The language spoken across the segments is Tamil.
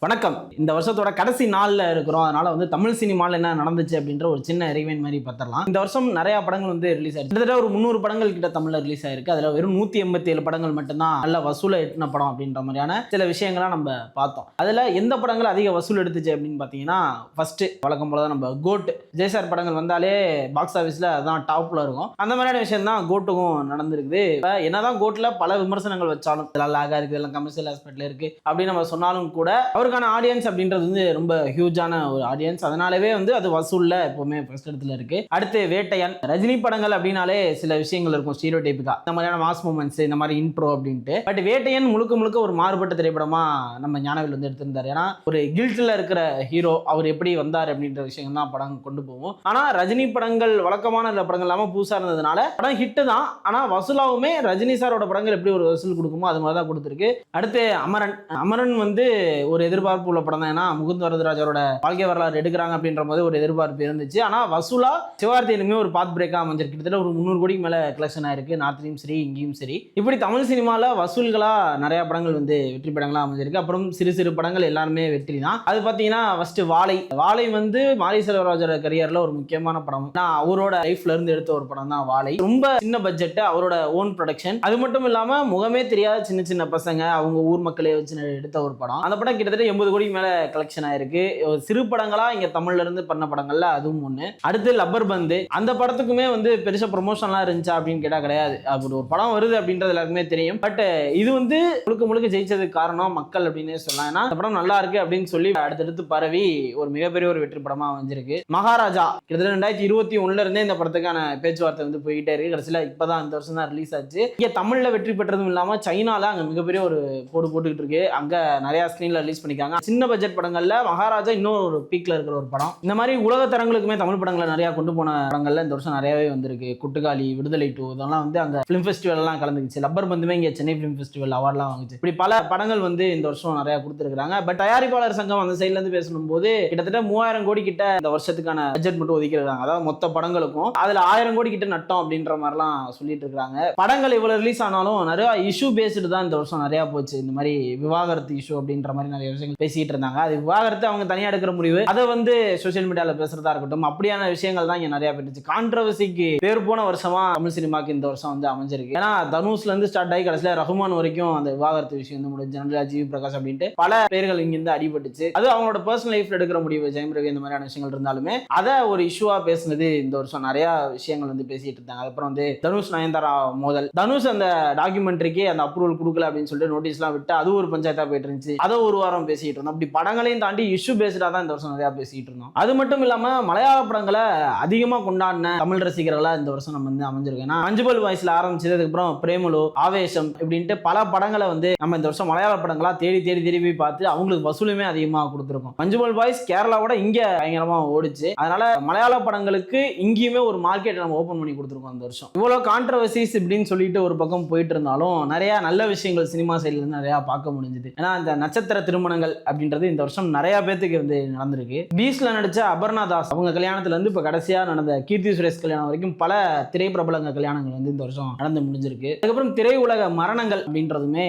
வணக்கம். இந்த வருஷத்தோட கடைசி நாள்ல இருக்கிறோம். அதனால வந்து தமிழ் சினிமால என்ன நடந்துச்சு அப்படின்ற ஒரு சின்ன ரிவைண்ட் மாதிரி பார்த்துடலாம். இந்த வருஷம் நிறைய படங்கள் வந்து ரிலீஸ் ஆயிருக்கு. கிட்டத்தட்ட ஒரு 300 படங்கள் கிட்ட தமிழ்ல ரிலீஸ் ஆயிருக்கு. அதுல வெறும் 187 படங்கள் மட்டும்தான் நல்ல வசூலை எட்டின படம் அப்படின்ற மாதிரியான சில விஷயங்களை நம்ம பார்த்தோம். அதுல எந்த படங்கள் அதிக வசூல் எடுத்துச்சு அப்படின்னு பார்த்தீங்கன்னா, ஃபர்ஸ்ட் வழக்கம் போல தான் நம்ம கோட் ஜெய்சார் படங்கள் வந்தாலே பாக்ஸ் ஆஃபீஸ்ல அதான் டாப்ல இருக்கும். அந்த மாதிரியான விஷயம் தான் கோட்டுக்கும் நடந்திருக்குது. என்னதான் கோட்ல பல விமர்சனங்கள் வச்சாலும் இதெல்லாம் லாகா இருக்கு, இதெல்லாம் கமர்ஷியல் ஆஸ்பெக்ட்ல இருக்கு அப்படின்னு நம்ம சொன்னாலும் கூட அவருக்கான ஆடியன்ஸ் அப்படின்றது வந்து ரொம்ப ஹியூஜான ஒரு ஆடியன்ஸ். அதனாலவே வந்து அது வசூல்ல எப்பவுமே ஃபர்ஸ்ட் இடத்துல இருக்கு. அடுத்து வேட்டையன். ரஜினி படங்கள் அப்படின்னாலே சில விஷயங்கள் இருக்கும் ஸ்டீரியோடைபிக்கா, இந்த மாதிரியான மாஸ் மூமெண்ட்ஸ், இந்த மாதிரி இன்ட்ரோ அப்படின்ட்டு. பட் வேட்டையன் முழுக்க முழுக்க ஒரு மாறுபட்ட திரைப்படமா நம்ம ஞானவேல் வந்து எடுத்திருந்தாரு. ஏன்னா ஒரு கில்ட்ல இருக்கிற ஹீரோ அவர் எப்படி வந்தார் அப்படின்ற விஷயம் தான் படம் கொண்டு போவோம். ஆனா ரஜினி படங்கள் வழக்கமான படங்கள் இல்லாம புதுசா இருந்ததுனால படம் ஹிட் தான். ஆனா வசூலாவுமே ரஜினி சாரோட படங்கள் எப்படி ஒரு வசூல் கொடுக்குமோ அது மாதிரி தான் கொடுத்துருக்கு. அடுத்து அமரன். அமரன் வந்து ஒரு எதிர்பார்ப்பு உள்ள படம் தான். ஏன்னா முகுந்த் வரதராஜரோட வாழ்க்கை வரலாறு எடுக்கிறாங்க அப்படின்ற போது ஒரு எதிர்பார்ப்பு இருந்துச்சு. ஆனா வசூலா சிவார்த்தியிலுமே ஒரு பாத் பிரேக்கா அமைஞ்சிருக்கு. கிட்டத்தட்ட ஒரு 300 கோடிக்கு மேல கலெக்ஷன் ஆயிருக்கு. நார்த்லயும் சரி இங்கேயும் சரி. இப்படி தமிழ் சினிமால வசூல்களா நிறைய படங்கள் வந்து வெற்றி படங்களா அமைஞ்சிருக்கு. அப்புறம் சிறு சிறு படங்கள் எல்லாருமே வெற்றி தான். அது பாத்தீங்கன்னா ஃபர்ஸ்ட் வாழை. வாழை வந்து மாரி செல்வராஜோட கரியர்ல ஒரு முக்கியமான படம். அவரோட லைஃப்ல இருந்து எடுத்த ஒரு படம் தான் வாழை. ரொம்ப சின்ன பட்ஜெட், அவரோட ஓன் ப்ரொடக்ஷன். அது மட்டும் இல்லாம முகமே தெரியாத சின்ன சின்ன பசங்க அவங்க ஊர் மக்களே வச்சு எடுத்த ஒரு படம். அந்த படம் கிட்டத்தட்ட 80 கோடிக்கு மேல கலெக்ஷன் ஆயிருக்கு. சிறு படங்களா இங்க தமிழ்ல இருந்து பண்ண படங்கள்ல அதுவும் ஒண்ணு. அடுத்து லப்பர் பந்து. அந்த படத்துக்குமே வந்து பெருசா ப்ரொமோஷன்லாம் இருந்துச்சா அப்படின்னு கேட்டா கிடையாது. அப்படி ஒரு படம் வருது அப்படின்றது எல்லாருக்குமே தெரியும். பட் இது வந்து முழுக்க முழுக்க ஜெயிச்சதுக்கு காரணம் மக்கள் அப்படின்னே சொல்லலாம். ஏன்னா இந்த படம் நல்லா இருக்கு அப்படின்னு சொல்லி அடுத்தடுத்து பரவி ஒரு மிகப்பெரிய ஒரு வெற்றி படமா வந்திருக்கு. மகாராஜா கிட்டத்தட்ட 2021 இருந்தே இந்த படத்துக்கான பேச்சுவார்த்தை வந்து போய்கிட்டே இருக்கு. கடைசியில இப்பதான் இந்த வருஷம் தான் ரிலீஸ் ஆச்சு. இங்க தமிழ்ல வெற்றி பெற்றதும் இல்லாம சைனால அங்க மிகப்பெரிய ஒரு போடு போட்டுக்கிட்டு இருக்கு. அங்க நிறைய ஸ்கிரீன்ல ரிலீஸ் பண்ணிருக்காங்க. சின்ன பட்ஜெட் படங்கள்ல மகாராஜா இன்னும் ஒரு பீக்ல இருக்கிற ஒரு படம். இந்த மாதிரி உலக தரங்களுக்குமே தமிழ் படங்களை நிறைய கொண்டு போன படங்கள்ல இந்த வருஷம் நிறையவே வந்திருக்கு. குட்டுக்காளி, விடுதலை 2 இதெல்லாம் வந்து அங்க பிலிம் ஃபெஸ்டிவல் எல்லாம் கலந்துச்சு. லப்பர் பந்துமே இங்க சென்னை பிலிம் ஃபெஸ்டிவல் அவார்ட்லாம் வாங்குச்சு. இப்படி பல படங்கள் வந்து இந்த வருஷம் நிறைய கொடுத்துருக்காங்க. பட் தயாரிப்பாளர் சங்கம் அந்த சைட்ல இருந்து பேசணும்போது கிட்டத்தட்ட 3000 கோடி கிட்ட இந்த வருஷத்துக்கான பட்ஜெட் மட்டும் ஒதுக்கிருக்காங்க. அதாவது மொத்த படங்களுக்கும் அதுல 1000 கோடி கிட்ட நட்டோம் அப்படின்ற மாதிரிலாம் சொல்லிட்டு இருக்காங்க. படங்கள் இவ்வளவு ரிலீஸ் ஆனாலும் நிறைய இஷ்யூ பேஸ்டு தான் இந்த வருஷம் நிறைய போச்சு. இந்த மாதிரி விவாகரத்து இஷ்யூ அப்படின்ற மாதிரி நிறைய விஷயங்கள் பேசிட்டு இருந்தாங்க. அது விவாகரத்து அவங்க தனியா எடுக்கிற முடிவு, அதை வந்து சோசியல் மீடியால பேசுறதா இருக்கட்டும், அப்படியான விஷயங்கள் தான் இங்க நிறைய போயிடுச்சு. கான்ட்ரவர்சிக்கு பேர் போன வருஷமா தமிழ் சினிமாக்கு இந்த வருஷம் வந்து அமைஞ்சிருக்கு. ஏன்னா தனுஷ்ல இருந்து ஸ்டார்ட் ஆகி கடைசியில ரஹ்மான் வரைக்கும் அந்த விவாகரத்து விஷயம் வந்து முடிஞ்சு. ஜனலா, ஜிவி பிரகாஷ் அப்படின்ட்டு பல பேர்கள் இங்க இருந்து அடிபட்டுச்சு. அது அவங்களோட பர்சனல் லைஃப்ல எடுக்கிற முடிவு, ஜெயம் ரவி இந்த மாதிரியான விஷயங்கள் இருந்தாலுமே அதை ஒரு இஷ்யூவா பேசுனது இந்த வருஷம் நிறைய விஷயங்கள் வந்து பேசிட்டு இருந்தாங்க. அப்புறம் வந்து தனுஷ் நயன்தாரா மோதல். தனுஷ் அந்த டாக்குமெண்ட்ரிக்கு அந்த அப்ரூவல் கொடுக்கல அப்படின்னு சொல்லிட்டு நோட்டீஸ் எல்லாம் விட்டு அது ஒரு பஞ்சாயத்தா போயிட்டு இருந்துச்சு. அதை ஒரு வாரம் பேசிட்டு இருந்தோம். அப்படி படங்களையும் தாண்டி இஷ்யூ பேஸ்டா தான் இந்த வருஷம் நிறைய பேசிட்டு இருந்தோம். அது மட்டும் இல்லாம மலையாள படங்களை அதிகமா கொண்டாடின தமிழ் ரசிகர்களா இந்த வருஷம் நம்ம வந்து அமைஞ்சிருக்கோம். ஏன்னா மஞ்சுபல் வாய்ஸ்ல ஆரம்பிச்சது, அதுக்கப்புறம் பிரேமலு, ஆவேசம் இப்படின்ட்டு பல படங்களை வந்து நம்ம இந்த வருஷம் மலையாள படங்களா தேடி தேடி திரும்பி பார்த்து அவங்களுக்கு வசூலுமே அதிகமாக கொடுத்துருக்கோம். மஞ்சுபல் வாய்ஸ் கேரளாவோட இங்க பயங்கரமா ஓடிச்சு. அதனால மலையாள படங்களுக்கு இங்கேயுமே ஒரு மார்க்கெட் நம்ம ஓபன் பண்ணி கொடுத்துருக்கோம் இந்த வருஷம். இவ்வளவு கான்ட்ரவர்சிஸ் இப்படின்னு சொல்லிட்டு ஒரு பக்கம் போயிட்டு இருந்தாலும் நிறைய நல்ல விஷயங்கள் சினிமா சைட்ல இருந்து நிறைய பார்க்க முடிஞ்சது. ஏன்னா இந்த நட்சத்திர திருமணங்கள் அப்படின்றது இந்த வருஷம் நிறைய பேத்துக்கு வந்து நடந்திருக்கு. பீஸ்ல நடிச்ச அபர்ணா தாஸ் அவங்க கல்யாணத்துல இருந்து இப்ப கடைசியா நடந்த கீர்த்தி சுரேஷ் கல்யாணம் வரைக்கும் பல திரைப்பிரபலங்க கல்யாணங்கள் வந்து இந்த வருஷம் நடந்து முடிஞ்சிருக்கு. அதுக்கப்புறம் திரையுலக மரணங்கள் அப்படின்றதுமே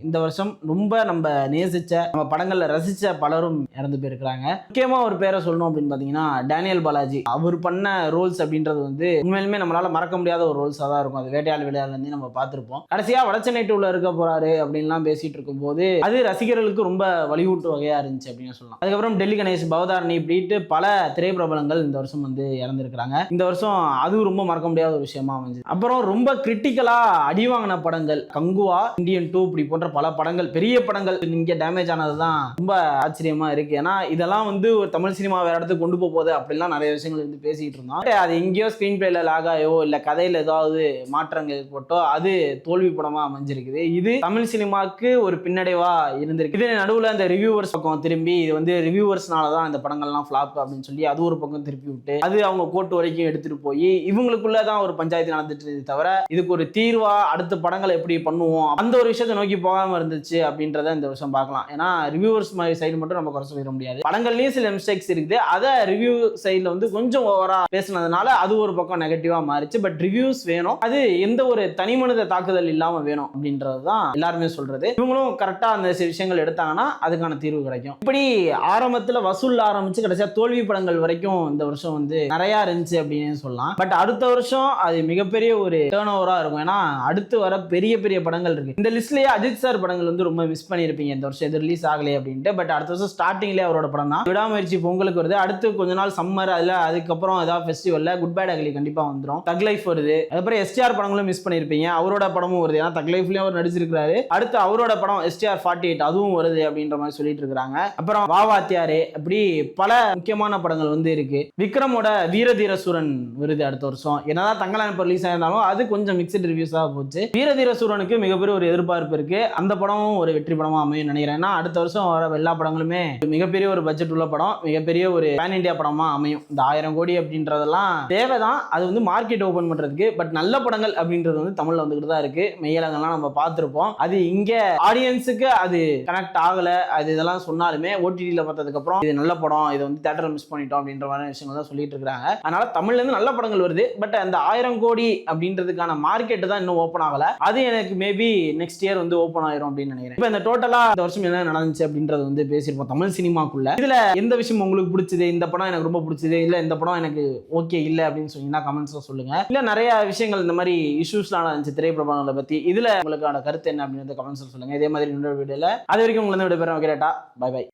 இந்த வருஷம் ரொம்ப நம்ம நேசிச்ச, நம்ம படங்கள்ல ரசிச்ச பலரும் இறந்து போயிருக்கிறாங்க. முக்கியமா ஒரு பேரை சொல்லணும் அப்படின்னு பாத்தீங்கன்னா டேனியல் பாலாஜி. அவர் பண்ண ரோல்ஸ் அப்படின்றது வந்து உண்மையிலுமே நம்மளால மறக்க முடியாத ஒரு ரோல்ஸா தான் இருக்கும். அது வேட்டையாள் விளையாடுல இருந்து நம்ம பார்த்திருப்போம். கடைசியா வடச்சென்னை டூல இருக்க போறாரு அப்படின்லாம் பேசிட்டு இருக்கும் போது அது ரசிகர்களுக்கு ரொம்ப வலியூட்டு வகையா இருந்துச்சு அப்படின்னு சொல்லலாம். அதுக்கப்புறம் டெல்லி கணேஷ், பவதாரணி இப்படிட்டு பல திரைப்பிரபலங்கள் இந்த வருஷம் வந்து இறந்திருக்கிறாங்க. இந்த வருஷம் அதுவும் ரொம்ப மறக்க முடியாத ஒரு விஷயமா அமைஞ்சது. அப்புறம் ரொம்ப கிரிட்டிக்கலா அடிவாங்கின படங்கள் கங்குவா, இந்தியன் 2 இப்படி போன்ற பல படங்கள், பெரிய படங்கள் இங்க டேமேஜ் ஆனதுதான் ரொம்ப ஆச்சரியமா இருக்கு. ஏன்னா இதெல்லாம் வந்து ஒரு தமிழ் சினிமா வேற இடத்துக்கு கொண்டு போகுது அப்படிலாம் நிறைய விஷயங்கள் வந்து பேசிட்டு இருந்தோம். அது எங்கேயோ ஸ்கிரீன் பிளேல லாகாயோ இல்ல கதையில ஏதாவது மாற்றங்கள் போட்டோ அது தோல்வி படமா அமைஞ்சிருக்குது. இது தமிழ் சினிமாக்கு ஒரு பின்னடைவா இருந்திருக்கு. இது நடுவுல அந்த ரிவ்யூவர்ஸ் பக்கம் திரும்பி இது வந்து ரிவ்யூவர்ஸ்னாலதான் இந்த படங்கள்லாம் ஃபிளாப் அப்படின்னு சொல்லி அது ஒரு பக்கம் திருப்பி விட்டு அது அவங்க கோர்ட் வரைக்கும் எடுத்துட்டு போய் இவங்களுக்குள்ளதான் ஒரு பஞ்சாயத்து நடந்துட்டு தவிர இதுக்கு ஒரு தீர்வா அடுத்த படங்களை எப்படி பண்ணுவோம் அந்த ஒரு விஷயத்தை நோக்கி போகாம இருந்துச்சு அப்படின்றத இந்த வருஷம் பார்க்கலாம். ஏன்னா ரிவ்யூவர்ஸ் மாதிரி சைடு மட்டும் நம்ம குறை சொல்லிட முடியாது. படங்கள்லயும் சில மிஸ்டேக்ஸ் இருக்குது. அதை ரிவ்யூ சைட்ல வந்து கொஞ்சம் ஓவரா பேசினதுனால அது ஒரு பக்கம் நெகட்டிவா மாறிச்சு. பட் ரிவ்யூஸ் வேணும், அது எந்த ஒரு தனி மனித தாக்குதல் இல்லாம வேணும் அப்படின்றதுதான் எல்லாருமே சொல்றது. இவங்களும் கரெக்டா அந்த விஷயங்கள் எடுத்தாங்கன்னா அதை அதுக்கான தீர்வு கிடைக்கும். இப்படி ஆரம்பத்துல வசூல் ஆரம்பிச்சு கடைசியா தோல்வி படங்கள் வரைக்கும் இந்த வருஷம் வந்து நிறைய இருந்துச்சு அப்படின்னு சொல்லலாம். பட் அடுத்த வருஷம் அது மிகப்பெரிய ஒரு டேர்ன் ஓவரா இருக்கும். ஏன்னா அடுத்து வர பெரிய பெரிய படங்கள் இருக்கு. இந்த லிஸ்ட்லயே அஜித் சார் படங்கள் வந்து ரொம்ப மிஸ் பண்ணிருப்பீங்க இந்த வருஷம் எது ரிலீஸ் ஆகலையே அப்படின்ட்டு. பட் அடுத்த வருஷம் ஸ்டார்டிங்லேயே அவரோட படம் தான் விடாமுயற்சி பொங்கலுக்கு வருது. அடுத்து கொஞ்ச நாள் சம்மர், அதுக்கப்புறம் ஏதாவது ஃபெஸ்டிவல்ல குட் பேட் அகலி கண்டிப்பா வந்துடும். தக் லைஃப் வருது. அதுக்கப்புறம் எஸ்டிஆர் படங்களும் மிஸ் பண்ணிருப்பீங்க. அவரோட படமும் வருது. ஏன்னா தக் லைஃப்லயும் அவர் நடிச்சிருக்காரு. அடுத்து அவரோட படம் STR 48 அதுவும் வருது அப்படின்ற மாதிரி சொல்லிட்டு இருக்காங்க. அப்புறம் வாவாத்தியாரே அப்படி பல முக்கியமான படங்கள் வந்து இருக்கு. விக்ரமோட வீரதீர சூரன் வருது அடுத்த வருஷம். என்னதான் தங்கலான் ரிலீஸ் ஆயிருந்தாலும் அது கொஞ்சம் மிக்சட் ரிவ்யூஸா போச்சு. வீரதீர சூரனுக்கு மிகப்பெரிய ஒரு எதிர்பார்ப்பு இருக்கு. அந்த படமும் ஒரு வெற்றி படமா அமையும் நினைக்கிறேன். ஏன்னா அடுத்த வருஷம் வர எல்லா படங்களுமே மிகப்பெரிய ஒரு பட்ஜெட் உள்ள படம், மிகப்பெரிய ஒரு பேன் இண்டியா படமா அமையும். இந்த 1000 கோடி அப்படின்றதெல்லாம் தேவைதான், அது வந்து மார்க்கெட் ஓபன் பண்றதுக்கு. பட் நல்ல படங்கள் அப்படின்றது வந்து தமிழ்ல வந்துகிட்டு தான் இருக்கு. மெய்யலங்கள்லாம் நம்ம பார்த்திருப்போம். அது இங்க ஆடியன்ஸுக்கு அது கனெக்ட் ஆகல, அது இதெல்லாம் சொன்னாலுமே ஓடிடியில் பார்த்ததுக்கு அப்புறம் இது நல்ல படம், இது வந்து தியேட்டர்ல மிஸ் பண்ணிட்டோம் அப்படின்ற மாதிரி விஷயங்கள் தான் சொல்லிட்டு இருக்காங்க. அதனால தமிழ்ல இருந்து நல்ல படங்கள் வருது. பட் அந்த 1000 கோடி அப்படின்றதுக்கான மார்க்கெட் தான் இன்னும் ஓப்பன் ஆகல. அது எனக்கு மேபி நெக்ஸ்ட் இயர் வந்து ஓப்பன் ஆயிரும் அப்படின்னு நினைக்கிறேன். இப்போ இந்த டோட்டலா இந்த வருஷம் என்ன நடந்துச்சு அப்படின்றது வந்து பேசியிருப்போம் தமிழ் சினிமாக்குள்ள. இதுல எந்த விஷயம் உங்களுக்கு பிடிச்சது, இந்த படம் எனக்கு ரொம்ப பிடிச்சது, இல்ல இந்த படம் எனக்கு ஓகே இல்ல அப்படின்னு சொன்னீங்கன்னா கமெண்ட்ஸ்ல சொல்லுங்க. இல்ல நிறைய விஷயங்கள் இந்த மாதிரி இஷ்யூஸ்லாம் இருந்துச்சு திரைப்படங்களை பத்தி, இதுல உங்களுக்கான கருத்து என்ன அப்படின்னு கமெண்ட்ஸ்ல சொல்லுங்க. இதே மாதிரி இன்னொரு வீடியோல அது வரைக்கும் உங்களுக்கு விடைபெறேன். ஓகேடா, பை பை.